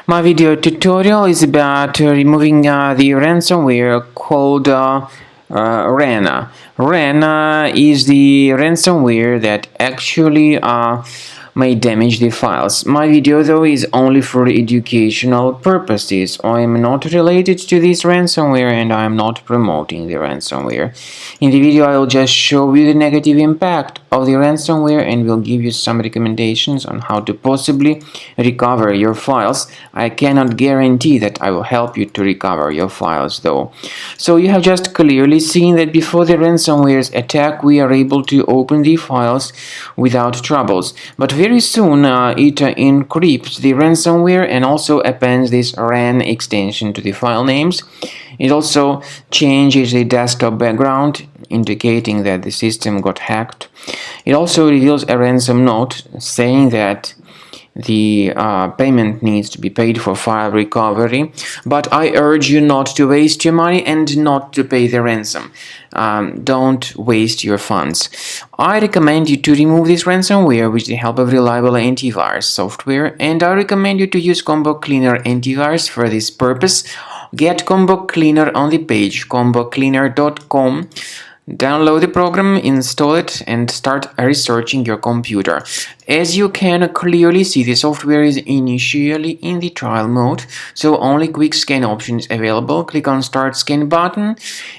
My video tutorial is about removing the ransomware called RAN. RAN is the ransomware that actually may damage the files. My video though is only for educational purposes. I am not related to this ransomware and I am not promoting the ransomware. In the video I will just show you the negative impact of the ransomware and will give you some recommendations on how to possibly recover your files. I cannot guarantee that I will help you to recover your files though. So you have just clearly seen that before the ransomware's attack we are able to open the files without troubles. But very soon it encrypts the ransomware and also appends this RAN extension to the file names. It also changes the desktop background, indicating that the system got hacked. It also reveals a ransom note saying that the payment needs to be paid for file recovery, but I urge you not to waste your money and not to pay the ransom. Don't waste your funds. I recommend you to remove this ransomware with the help of reliable antivirus software, and I recommend you to use Cleaner Antivirus for this purpose. Get Combo Cleaner on the page combocleaner.com. Download the program, install it, and start researching your computer. As you can clearly see, the software is initially in the trial mode, so only quick scan option is available. Click on Start Scan button.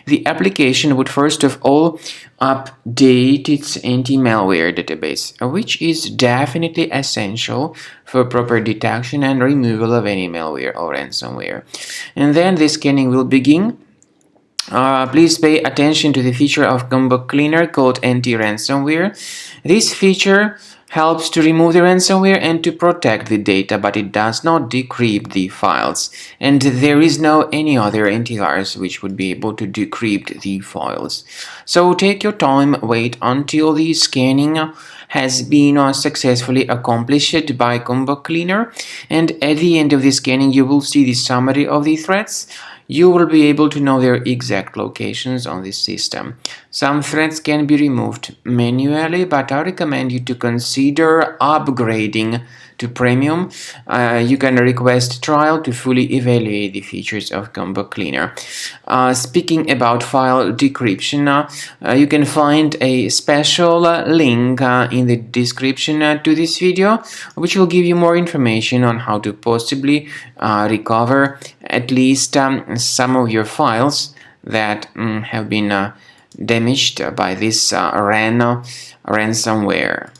The application would first of all update its anti-malware database, which is definitely essential for proper detection and removal of any malware or ransomware. And then the scanning will begin. Please pay attention to the feature of Combo Cleaner called Anti-Ransomware. This feature helps to remove the ransomware and to protect the data, but it does not decrypt the files. And there is no any other antivirus which would be able to decrypt the files. So take your time, wait until the scanning has been successfully accomplished by Combo Cleaner, and at the end of the scanning you will see the summary of the threats. You will be able to know their exact locations on the system. Some threats can be removed manually, but I recommend you to consider upgrading to Premium. You can request trial to fully evaluate the features of Combo Cleaner. Speaking about file decryption, you can find a special link in the description to this video, which will give you more information on how to possibly recover at least some of your files that have been damaged by this ransomware.